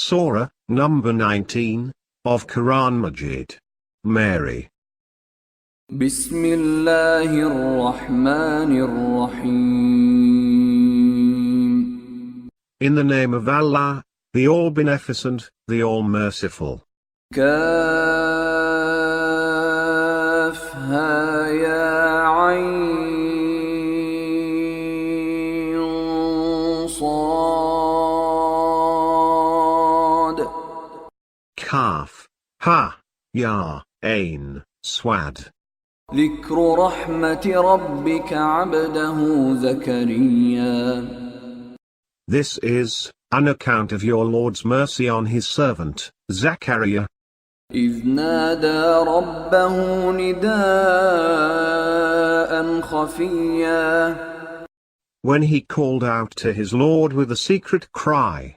Surah, number 19, of Quran Majeed. Mary. بسم الله الرحمن الرحيم. In the name of Allah, the All-Beneficent, the All-Merciful. كافها يا عين صاد. Kaf, Ha, Ya, Ain, Swad. ذكر رحمة ربك عبده زكريا. This is an account of your Lord's mercy on his servant, Zachariah, إذ نادى ربه نداء خفيا. when he called out to his Lord with a secret cry.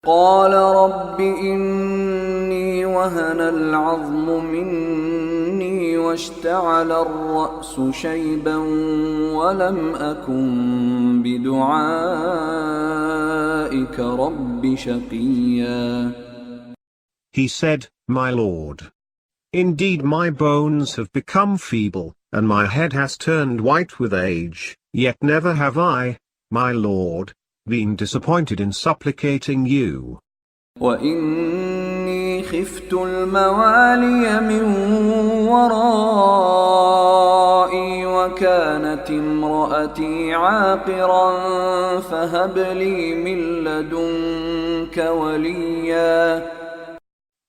قال رب إني وهن العظم مني واشتعل الرأس شيبا ولم أكن بدعائك رب شقيا. He said, My Lord, indeed my bones have become feeble, and my head has turned white with age, yet never have I, my Lord, been disappointed in supplicating you. وإني خفت الموالي من ورائي وكانت امرأتي عاقرا فهب لي من لدنك وليا.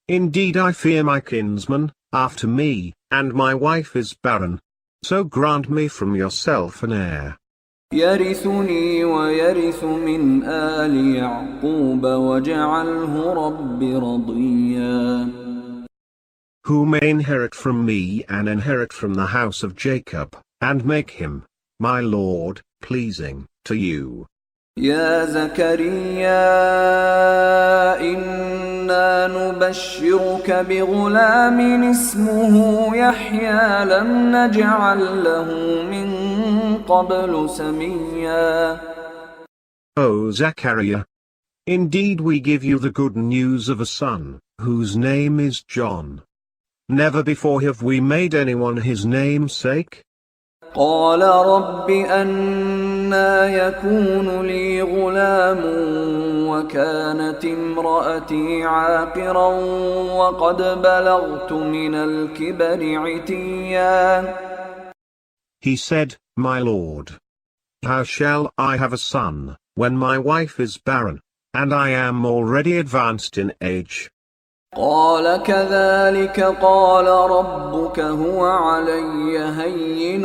Indeed I fear my kinsman, after me, and my wife is barren. So grant me from yourself an heir. يرثني ويرث من آل يعقوب واجعله رب رضيا. Who may inherit from me and inherit from the house of Jacob, and make him, my Lord, pleasing to you. يا زكريا إنا نبشرك بغلام اسمه يحيى لم نجعل له من قبل سميا. O Zachariah, indeed we give you the good news of a son, whose name is John. Never before have we made anyone his namesake. قال رب أنى يكون لي غلام وكانت امرأتي عاقرا وقد بلغت من الكبر عتيا. He said, My Lord, how shall I have a son, when my wife is barren, and I am already advanced in age? قال كذلك قال ربك هو علي هين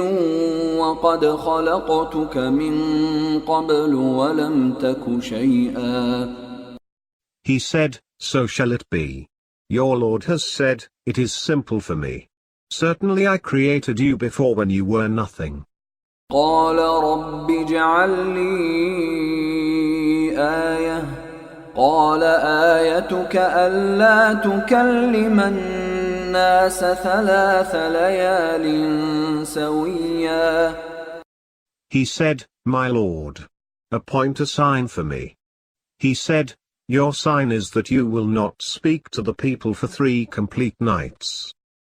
وقد خلقتك من قبل ولم تك شيئا. He said, So shall it be. Your Lord has said, It is simple for me. Certainly I created you before when you were nothing. قال رب اجعل لي آية. قال آيتك ألا تكلم الناس 3 ليال سويا. He said, My Lord, appoint a sign for me. He said, Your sign is that you will not speak to the people for 3 complete nights.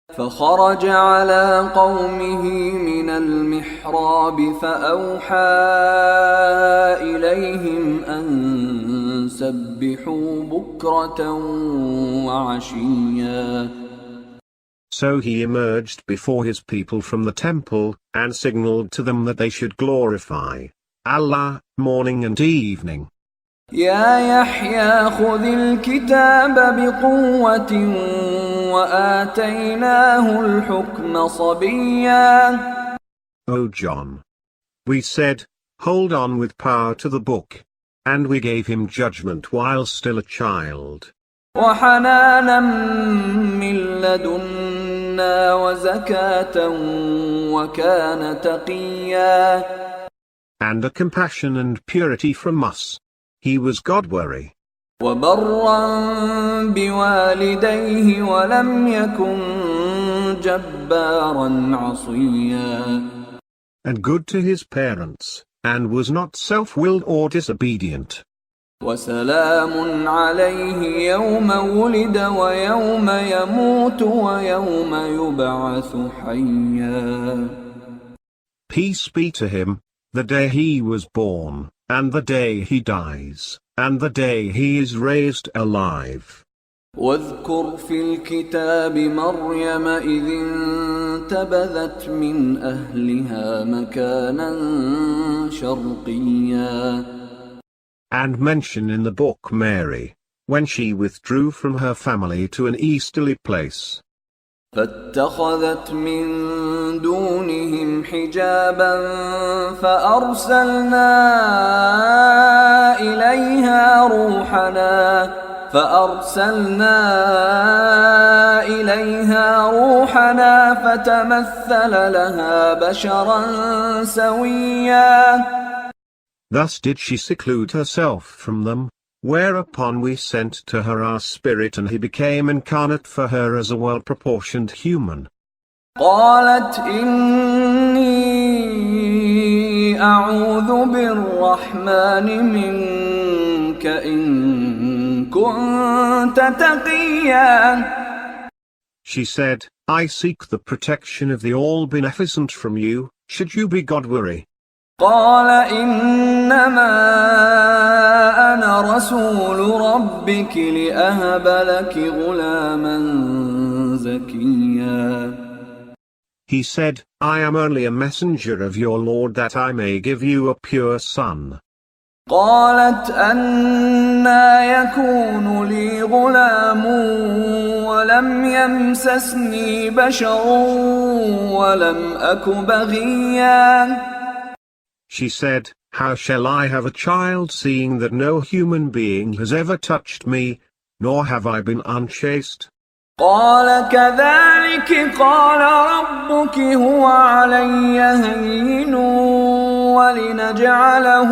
فخرج على قومه من المحراب فأوحى إليهم أن سبحوا بكرة وعشيا. So he emerged before his people from the temple, and signaled to them that they should glorify Allah, morning and evening. يا يحيى خذ الكتاب بقوة وآتيناه الحكم صبيا. O John, we said, hold on with power to the book, and we gave him judgment while still a child. وحنانا من لدنا وزكاة وكان تقيا. And a compassion and purity from us. He was God-worthy. وبرا بوالديه ولم يكن جبارا عصيا. And good to his parents, and was not self-willed or disobedient. وسلام عليه يوم ولد ويوم يموت ويوم يبعث حيا. Peace be to him, the day he was born, and the day he dies, and the day he is raised alive. واذكر في الكتاب مريم إذ انتبذت من أهلها مكانا شرقيا. And mention in the book Mary, when she withdrew from her family to an easterly place. فاتخذت من دونهم حجابا فأرسلنا إليها روحنا فتمثل لها بشرا سويا. Thus did she seclude herself from them, whereupon we sent to her our spirit and he became incarnate for her as a well-proportioned human. قالت إني أعوذ بالرحمن منك إن كنت تقيا. She said, I seek the protection of the All-Beneficent from you, should you be God-weary. قال إنما أنا رسول ربك لأهب لك غلاما زكيا. He said, I am only a messenger of your Lord that I may give you a pure son. قالت أنى يكون لي غلام ولم يمسسني بشر ولم أك بغيا. She said, how shall I have a child seeing that no human being has ever touched me, nor have I been unchaste? قال كذلك قال ربك هو علي هين ولنجعله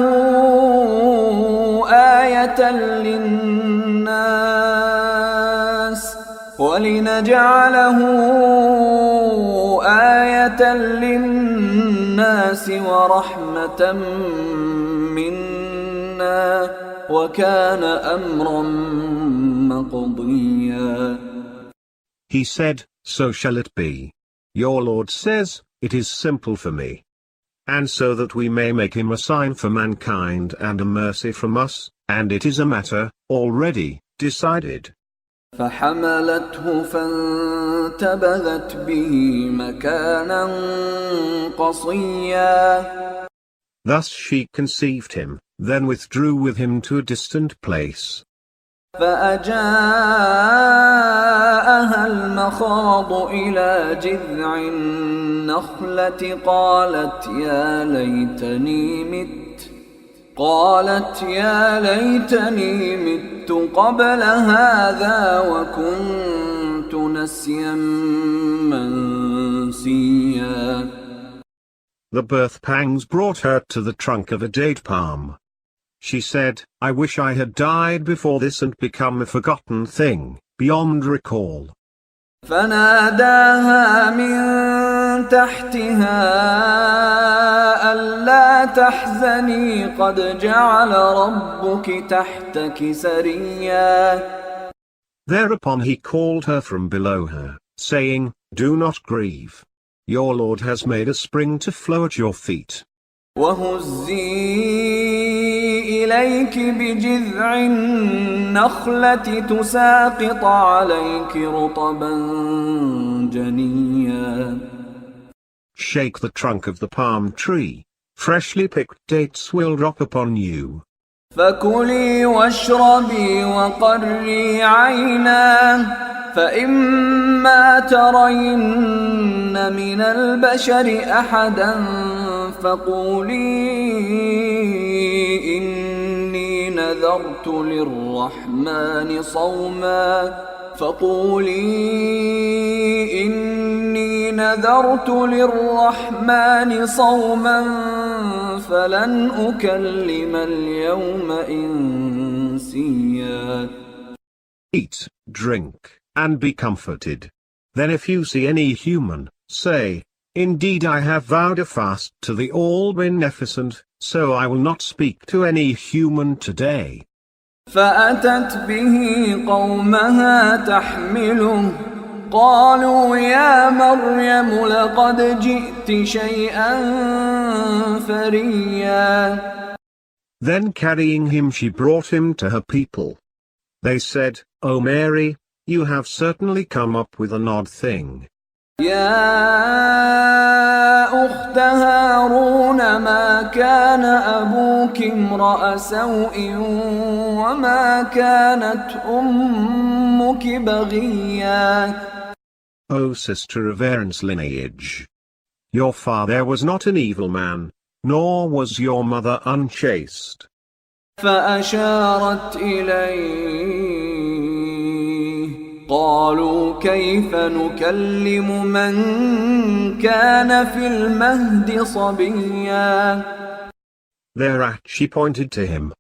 آية للناس ورحمة منا وكان أمرا مقضيا. He said, so shall it be. Your Lord says, it is simple for me. And so that we may make him a sign for mankind and a mercy from us, and it is a matter, already, decided. فحملته فانتبذت به مكانا قصيا. Thus she conceived him, then withdrew with him to a distant place. فأجاءها المخاض إلى جذع النخلة قالت يا ليتني مت قبل هذا وكنت نسيا منسيا. The birth pangs brought her to the trunk of a date palm. She said, I wish I had died before this and become a forgotten thing, beyond recall. فناداها من تحتها ألا تحزني قد جعل ربك تحتك سريا. Thereupon he called her from below her, saying, do not grieve. Your Lord has made a spring to flow at your feet. وهزي إليك بجذع النخلة تساقط عليك رطبا جنيا. Shake the trunk of the palm tree. Freshly picked dates will drop upon you. فكلي واشربي وقري عينا فإما ترين من البشر أحدا فقولي إني نذرت للرحمن صوما فلن أكلم اليوم إنسيا. Eat, drink, and be comforted. Then if you see any human, say, indeed I have vowed a fast to the All-Beneficent, so I will not speak to any human today. فأتت به قومها تحمله قالوا يا مريم لقد جئت شيئا فريا. Then carrying him she brought him to her people. They said, O Mary, you have certainly come up with an odd thing. يا أخت هارون ما كان أبوك امرأ سوء وما كانت أمك بغيا. O sister of Aaron's lineage, your father was not an evil man, nor was your mother unchaste. فأشارت إليه قالوا كيف نكلم من كان في المهد صبيا. Thereat she pointed to him.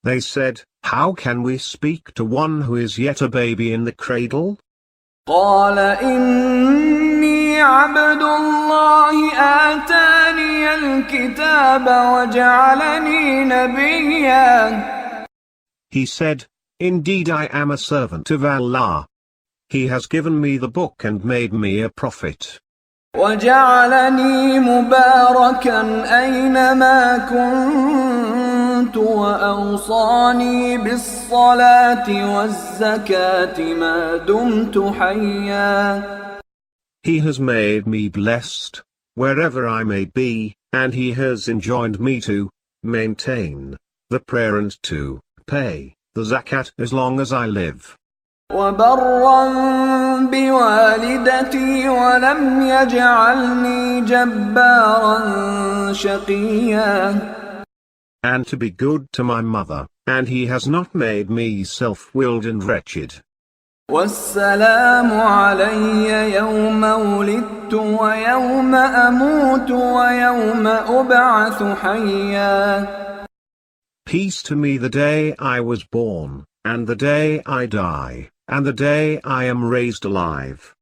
They said, How can we speak to one who is yet a baby in the cradle? قال إني عبد الله آتاني الكتاب وجعلني نبيا. He said, Indeed I am a servant of Allah. He has given me the book and made me a prophet. وجعلني مباركا أينما كنت وأوصاني بالصلاة والزكاة ما دمت حيا. He has made me blessed, wherever I may be, and he has enjoined me to maintain the prayer and to pay the zakat as long as I live. وبرا بوالدتي ولم يجعلني جبارا شقيا. And to be good to my mother, and he has not made me self-willed and wretched. والسلام علي يوم ولدت ويوم أموت ويوم أبعث حيا. Peace to me the day I was born, and the day I die, and the day I am raised alive.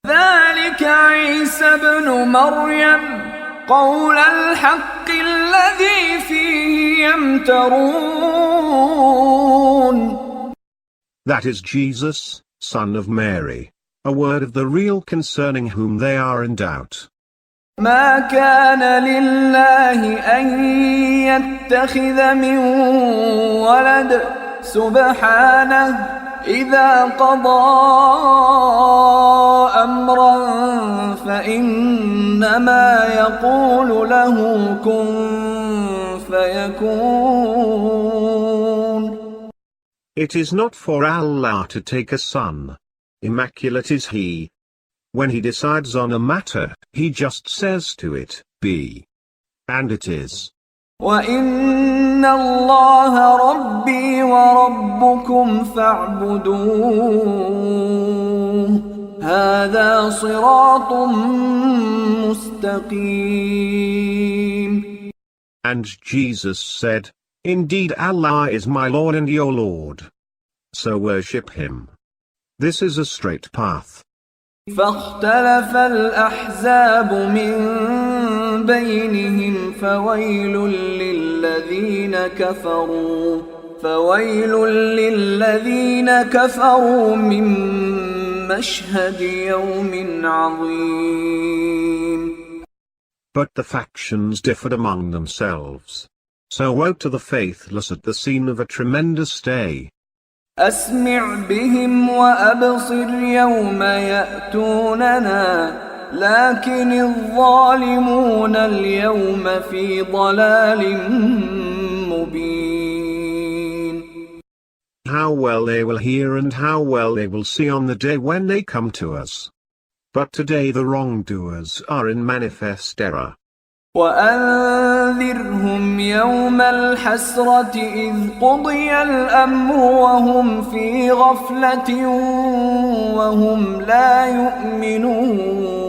ذلك عيسى ابن مريم قول الحق الذي فيه يمترون. That is Jesus, son of Mary, a word of the real concerning whom they are in doubt. ما كان لله أن يتخذ من ولد سبحانه إذا قضى أمرا فإنما يقول له كن فيكون. It is not for Allah to take a son. Immaculate is He. When He decides on a matter, He just says to it, be. And it is. وَإِنَّ اللَّهَ رَبِّي وَرَبُّكُمْ فَاعْبُدُوهُ هَذَا صِرَاطٌ مُسْتَقِيمٌ. And Jesus said, Indeed Allah is my Lord and your Lord. So worship Him. This is a straight path. فاختلف الأحزاب من بينهم فويل للذين كفروا من مشهد يوم عظيم. But the factions differed among themselves. So woe to the faithless at the scene of a tremendous day. أسمع بهم وأبصر يوم يأتوننا لكن الظالمون اليوم في ضلال مبين. How well they will hear and how well they will see on the day when they come to us. But today the wrongdoers are in manifest error. وأنذرهم يوم الحسرة إذ قضي الأمر وهم في غفلة وهم لا يؤمنون.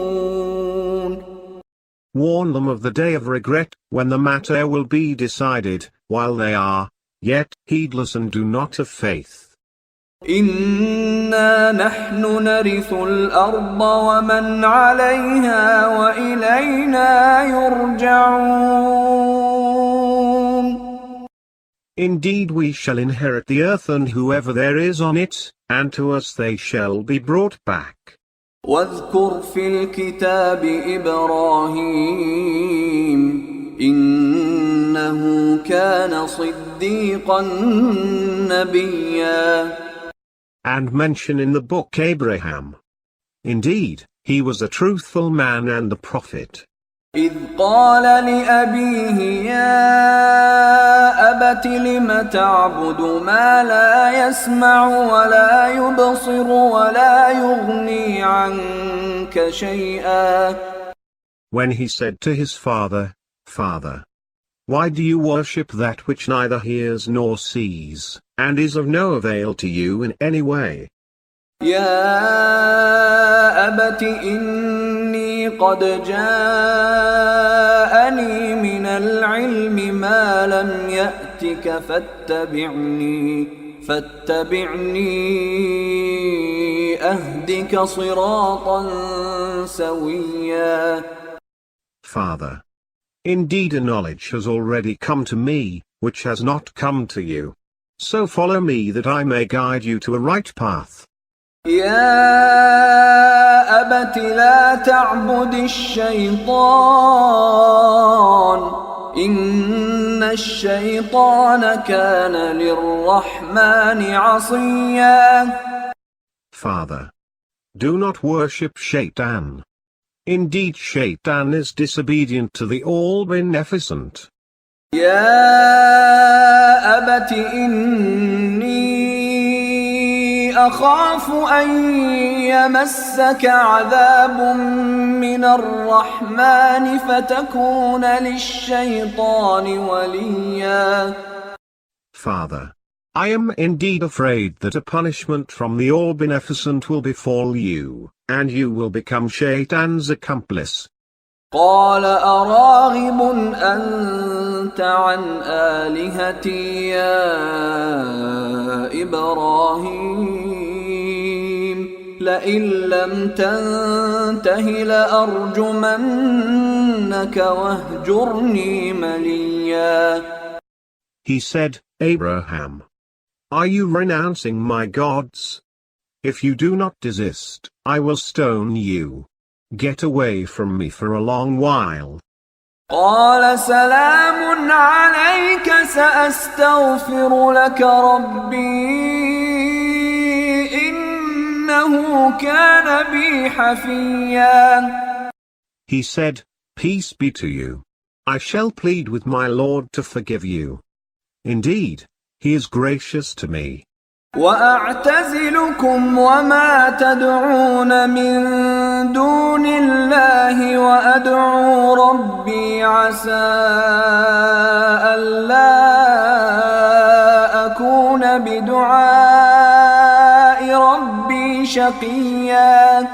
Warn them of the day of regret, when the matter will be decided, while they are, yet, heedless and do not have faith. إنا نحن نرث الأرض ومن عليها وإلينا يرجعون. Indeed we shall inherit the earth and whoever there is on it, and to us they shall be brought back. واذكر في الكتاب إبراهيم إنه كان صديقا نبيا. And mention in the book Abraham. Indeed, he was a truthful man and the prophet. إذ قال لأبيه يا أبت لم تعبد ما لا يسمع ولا يبصر ولا يغني عنك شيئا. When he said to his father, Father, why do you worship that which neither hears nor sees, and is of no avail to you in any way? يا أبت إني قد جاءني من العلم ما لم يأتك فاتبعني أهدك صراطا سويا. Father, indeed a knowledge has already come to me, which has not come to you. So follow me that I may guide you to a right path. يا أبت لا تعبد الشيطان إن الشيطان كان للرحمن عصيا. Father, do not worship Shaitan. Indeed Shaitan is disobedient to the All-Beneficent. يا أبت إني أخاف أن يمسك عذاب من الرحمن فتكون للشيطان وليا. Father, I am indeed afraid that a punishment from the All-Beneficent will befall you, and you will become Shaitan's accomplice. قال أراغب أنت عن آلهتي يا إبراهيم لئن لم تنته لأرجمنك واهجرني مليا. He said, Abraham, are you renouncing my gods? If you do not desist, I will stone you. Get away from me for a long while. قال سلام عليك سأستغفر لك ربي إنه كان بي حفيا. He said, Peace be to you. I shall plead with my Lord to forgive you. Indeed, he is gracious to me. وأعتزلكم وما تدعون من دون الله وأدعو ربي عسى ألا أكون بدعاء ربي شقيا.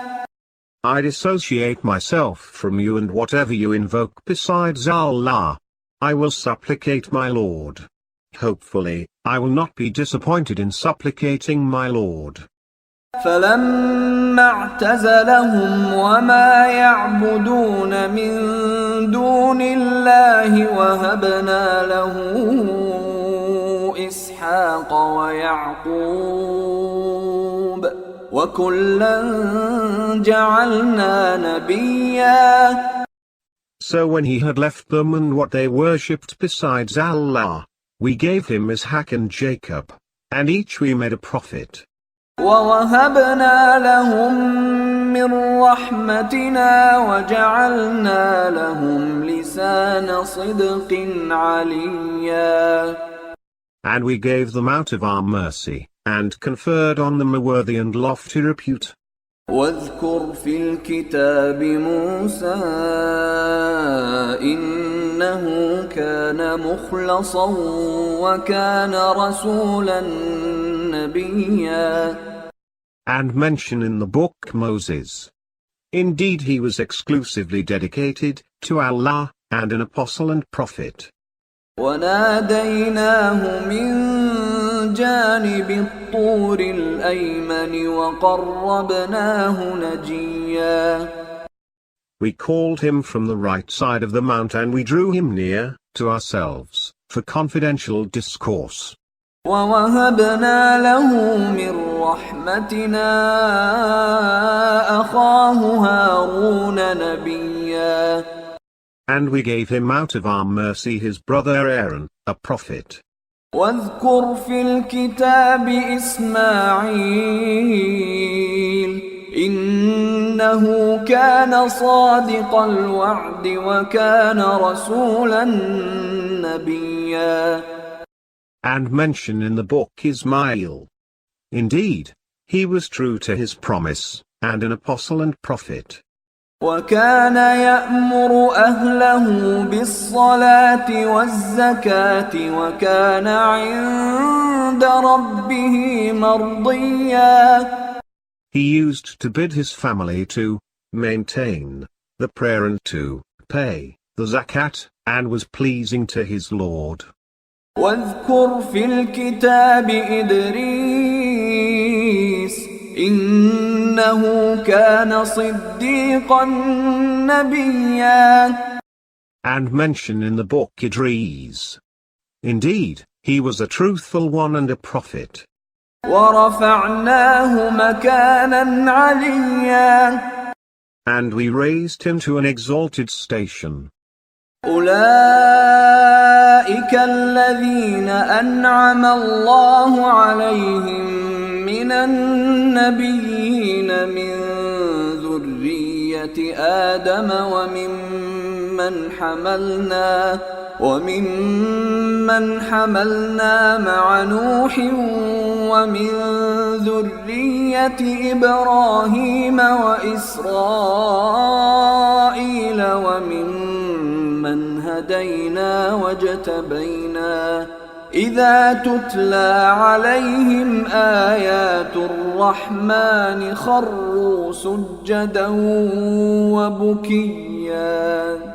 I dissociate myself from you and whatever you invoke besides Allah. I will supplicate my Lord. Hopefully, I will not be disappointed in supplicating my Lord. فلما اعتزلهم وما يعبدون من دون الله وهبنا له إسحاق ويعقوب وكلا جعلنا نبيا. So when he had left them and what they worshipped besides Allah, we gave him Ishaq and Jacob, and each we made a prophet. وَوَهَبْنَا لَهُم مِّن رَّحْمَتِنَا وَجَعَلْنَا لَهُمْ لِسَانَ صِدْقٍ عَلِيًّا. And we gave them out of our mercy, and conferred on them a worthy and lofty repute. واذكر في الكتاب موسى إنه كان مخلصا وكان رسولا نبيا. And mention in the book Moses. Indeed he was exclusively dedicated to Allah, and an apostle and prophet. وناديناه من جانب الطور الأيمن وقربناه نجيا. We called him from the right side of the mount and we drew him near to ourselves, for confidential discourse. وَوَهَبْنَا لَهُ مِنْ رَحْمَتِنَا أَخَاهُ هَارُونَ نَبِيًّا. And we gave him out of our mercy his brother Aaron, a prophet. واذكر في الكتاب إسماعيل إنه كان صادق الوعد وكان رسولا نبيا. And mention in the book Ismail. Indeed, he was true to his promise, and an apostle and prophet. وكان يأمر أهله بالصلاة والزكاة وكان عند ربه مرضيا. He used to bid his family to maintain the prayer and to pay the zakat, and was pleasing to his Lord. واذكر في الكتاب إدريس إنه كان صديقا نبيا. And mention in the book Idris. Indeed, he was a truthful one and a prophet. ورفعناه مكانا عليا. And we raised him to an exalted station. أولئك الذين أنعم الله عليهم من النبيين من ذرية آدم وممن حملنا مع نوح ومن ذرية إبراهيم وإسرائيل وممن هدينا واجتبينا إذا تتلى عليهم آيات الرحمن خروا سجدا وبكيا.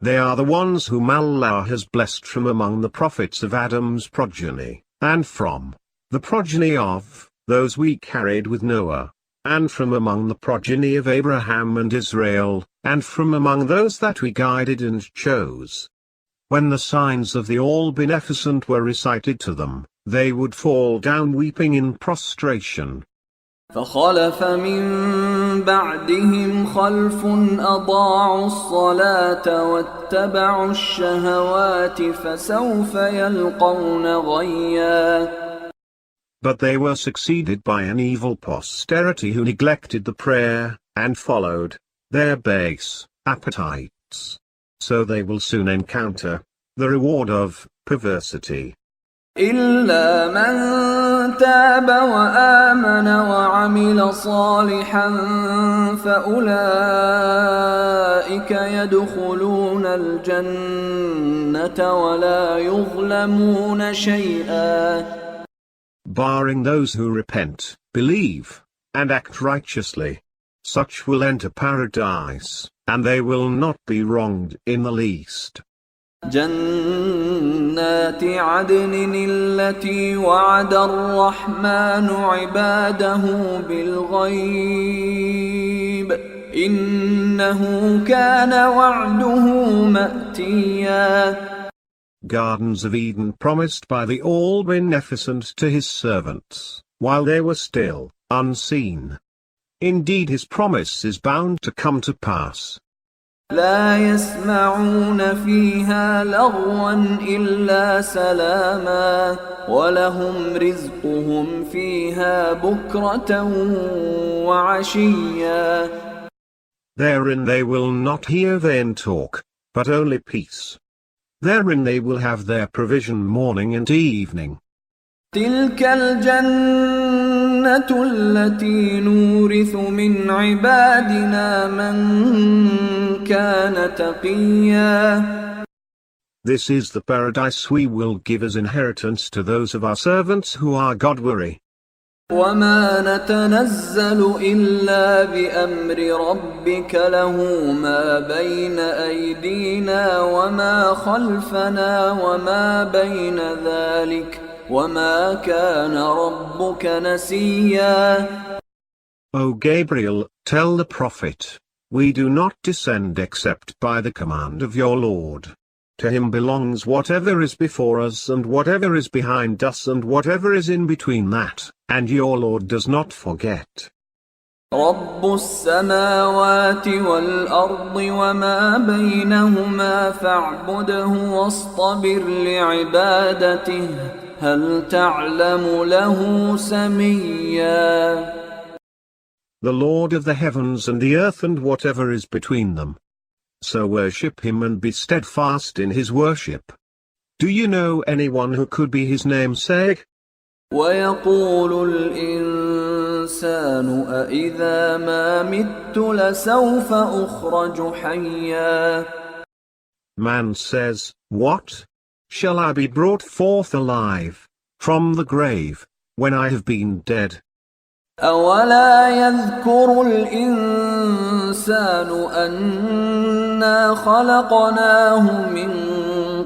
They are the ones whom Allah has blessed from among the prophets of Adam's progeny, and from the progeny of those we carried with Noah, and from among the progeny of Abraham and Israel, and from among those that we guided and chose. When the signs of the All-Beneficent were recited to them, they would fall down weeping in prostration. فخلف من بعدهم خلف أضاعوا الصلاة واتبعوا الشهوات فسوف يلقون غيا. But they were succeeded by an evil posterity who neglected the prayer, and followed their base appetites. So they will soon encounter the reward of perversity. إلا من تاب وآمن وعمل صالحا فأولئك يدخلون الجنة ولا يظلمون شيئا. Barring those who repent, believe, and act righteously, such will enter paradise, and they will not be wronged in the least. جنات عدن التي وعد الرحمن عباده بالغيب إنه كان وعده مأتيا. Gardens of Eden promised by the All-Beneficent to his servants, while they were still unseen. Indeed, his promise is bound to come to pass. لا يسمعون فيها لغوا إلا سلاما ولهم رزقهم فيها بكرة وعشيا. Therein they will not hear vain talk, but only peace. Therein they will have their provision morning and evening. تلك الجنة التي نورث من عبادنا من كان تقيا. This is the paradise we will give as inheritance to those of our servants who are God-weary. وما نتنزل إلا بأمر ربك له ما بين أيدينا وما خلفنا وما بين ذلك وما كان ربك نسيا. O Gabriel, tell the Prophet, we do not descend except by the command of your Lord. To him belongs whatever is before us and whatever is behind us and whatever is in between that, and your Lord does not forget. رب السماوات والأرض وما بينهما فاعبده واصطبر لعبادته هل تعلم له سميا. The Lord of the heavens and the earth and whatever is between them. So worship him and be steadfast in his worship. Do you know anyone who could be his namesake? ويقول الإنسان أإذا ما مت لسوف أخرج حيا. Man says, what? Shall I be brought forth alive from the grave when I have been dead? أولا يذكر الإنسان أنا خلقناه من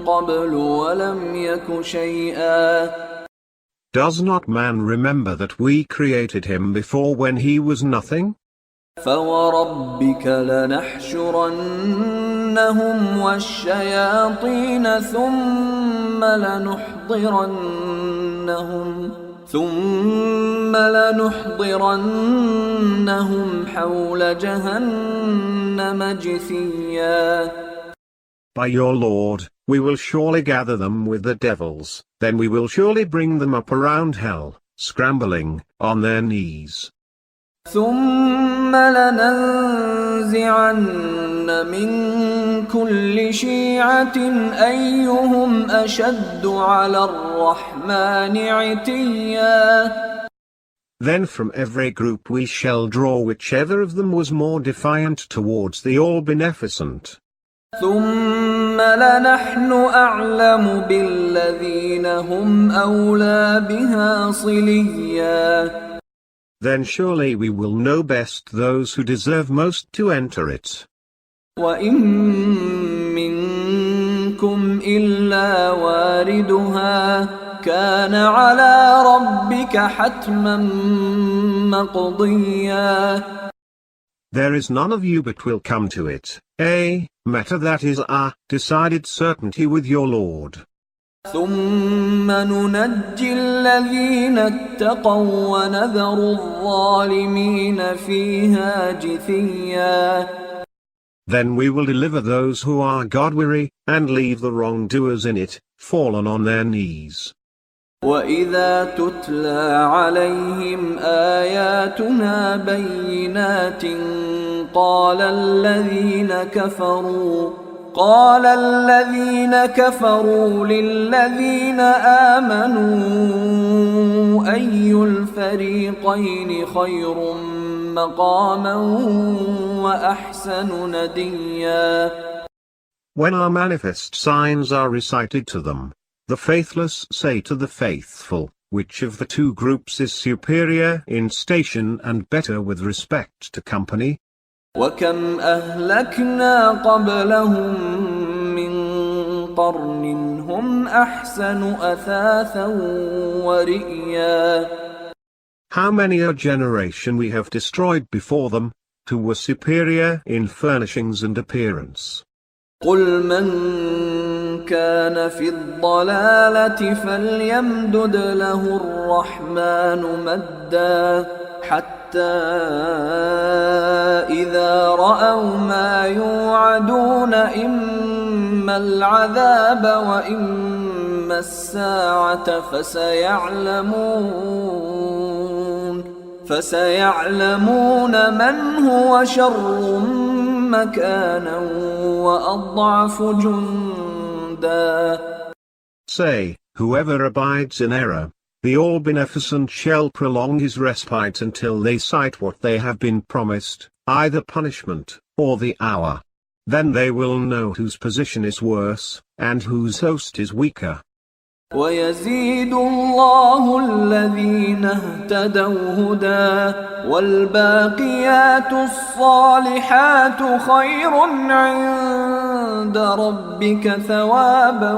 قبل ولم يك شيئا. Does not man remember that we created him before when he was nothing? فوربك لنحشرنهم والشياطين ثم لنحضرنهم حول جهنم جثيا. By your Lord, we will surely gather them with the devils, then we will surely bring them up around hell, scrambling, on their knees. ثم لننزعن من كل شيعة أيهم أشد على الرحمن عتيا. Then from every group we shall draw whichever of them was more defiant towards the All-Beneficent. ثم لنحن أعلم بالذين هم أولى بها صليا. Then surely we will know best those who deserve most to enter it. وإن منكم إلا واردها كان على ربك حتما مقضيا. There is none of you but will come to it, a matter that is a decided certainty with your Lord. ثم ننجي الذين اتقوا ونذر الظالمين فيها جثيا. Then we will deliver those who are God-weary, and leave the wrongdoers in it, fallen on their knees. وإذا تتلى عليهم آياتنا بينات قال الذين كفروا للذين آمنوا أي الفريقين خير مقاما وأحسن نديا. When our manifest signs are recited to them, the faithless say to the faithful, which of the two groups is superior in station and better with respect to company? وكم أهلكنا قبلهم من قرن هم أحسن أثاثا ورئيا. How many a generation we have destroyed before them, who were superior in furnishings and appearance. قل من كان في الضلالة فليمدد له الرحمن مدا حتى إذا رأوا ما يوعدون إما العذاب وإما الساعة فسيعلمون من هو شر مكانا وأضعف جندا. Say, whoever abides in error, the All-Beneficent shall prolong his respite until they sight what they have been promised, either punishment, or the hour. Then they will know whose position is worse, and whose host is weaker. ويزيد الله الذين اهتدوا هدى والباقيات الصالحات خير عند ربك ثوابا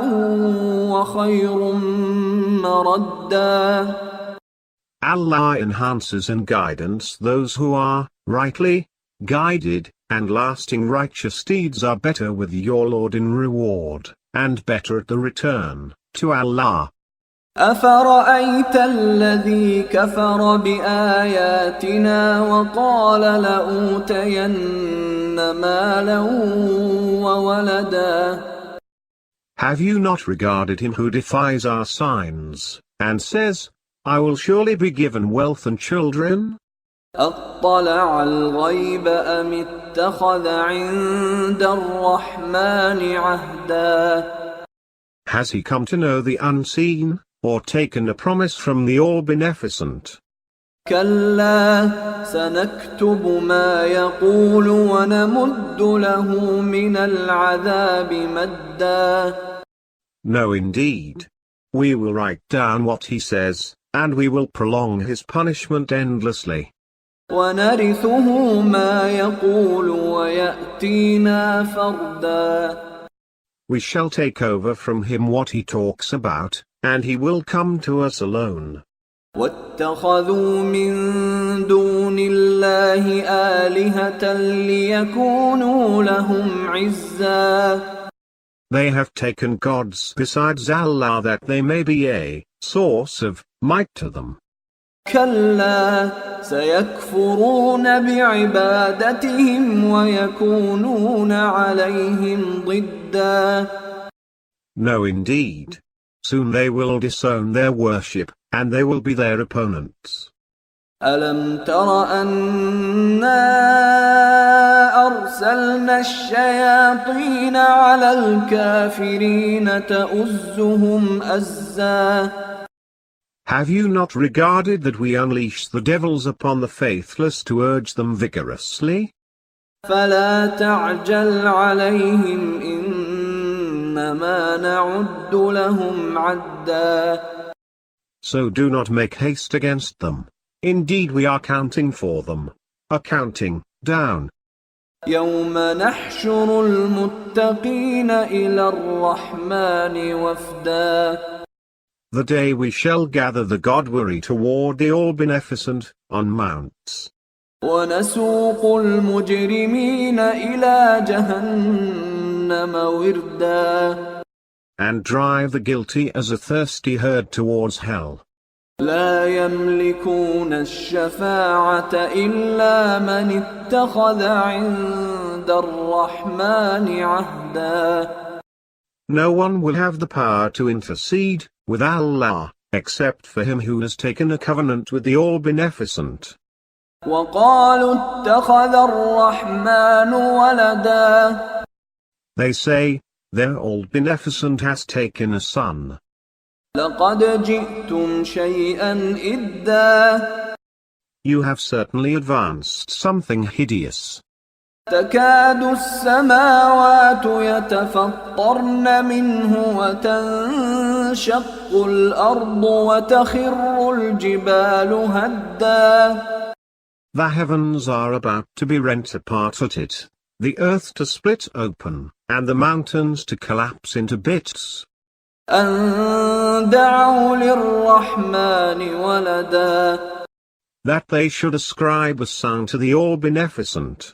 وخير مردا. Allah enhances in guidance those who are rightly guided, and lasting righteous deeds are better with your Lord in reward, and better at the return to Allah. أفرأيت الذي كفر بآياتنا وقال لأوتين مالا وولدا. Have you not regarded him who defies our signs, and says, I will surely be given wealth and children? أطلع الغيب أم اتخذ عند الرحمن عهدا. Has he come to know the unseen, or taken a promise from the All-Beneficent? كلا سنكتب ما يقول ونمد له من العذاب مدا. No, indeed. We will write down what he says, and we will prolong his punishment endlessly. ونرثه ما يقول ويأتينا فردا. We shall take over from him what he talks about, and he will come to us alone. واتخذوا من دون الله آلهة ليكونوا لهم عزا. They have taken gods besides Allah that they may be a source of might to them. كلا سيكفرون بعبادتهم ويكونون عليهم ضدا. No, indeed. Soon they will disown their worship, and they will be their opponents. ألم تر أنا أرسلنا الشياطين على الكافرين تؤزهم أزا. Have you not regarded that we unleash the devils upon the faithless to urge them vigorously? فلا تعجل عليهم إنما نعد لهم عدا. So do not make haste against them. Indeed we are counting for them. A counting down. يوم نحشر المتقين إلى الرحمن وفدا. The day we shall gather the God-weary toward the All-Beneficent, on mounts. ونسوق المجرمين إلى جهنم وردا. And drive the guilty as a thirsty herd towards hell. لا يملكون الشفاعة إلا من اتخذ عند الرحمن عهدا. No one will have the power to intercede with Allah, except for him who has taken a covenant with the All-Beneficent. وقالوا اتخذ الرحمن ولدا. They say, their All-Beneficent has taken a son. لقد جئتم شيئا إدا. You have certainly advanced something hideous. تكاد السماوات يتفطرن منه وتنشق الأرض وتخر الجبال هدا. The heavens are about to be rent apart at it, the earth to split open, and the mountains to collapse into bits. أن دعوا للرحمن ولدا. That they should ascribe a son to the All-Beneficent.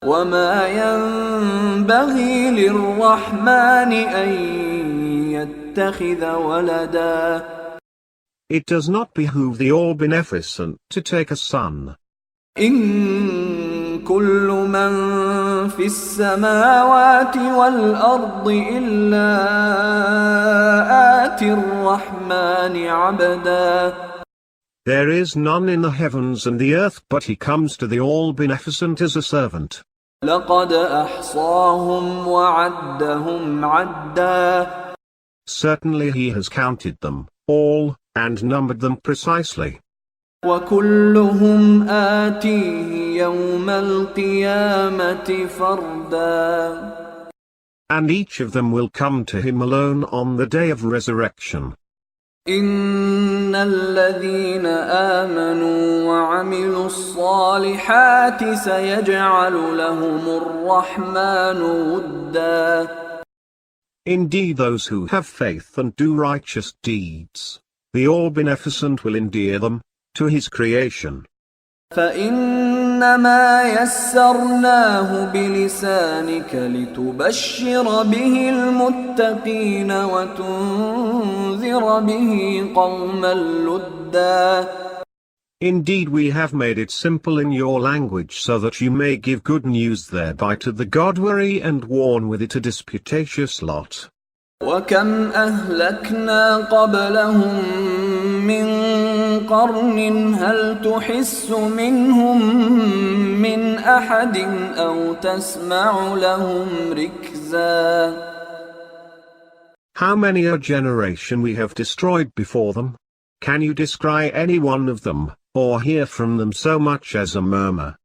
وما ينبغي للرحمن أن يتخذ ولدا. It does not behoove the All-Beneficent to take a son. إن كل من في السماوات والأرض إلا آتي الرحمن عبدا. There is none in the heavens and the earth but he comes to the All-Beneficent as a servant. لقد أحصاهم وعدهم عدا. Certainly he has counted them, all, and numbered them precisely. وكلهم آتيه يوم القيامة فردا. And each of them will come to him alone on the day of resurrection. إن الذين آمنوا وعملوا الصالحات سيجعل لهم الرحمن ودا. Indeed those who have faith and do righteous deeds, the All-Beneficent will endear them to his creation. فإن فإنما يسرناه بلسانك لتبشر به المتقين وتنذر به قوما لدا. Indeed we have made it simple in your language so that you may give good news thereby to the God-weary and warn with it a disputatious lot. وكم أهلكنا قبلهم من قرن هل تحس منهم من أحد أو تسمع لهم ركزا. How many a generation we have destroyed before them? Can you descry any one of them, or hear from them so much as a murmur?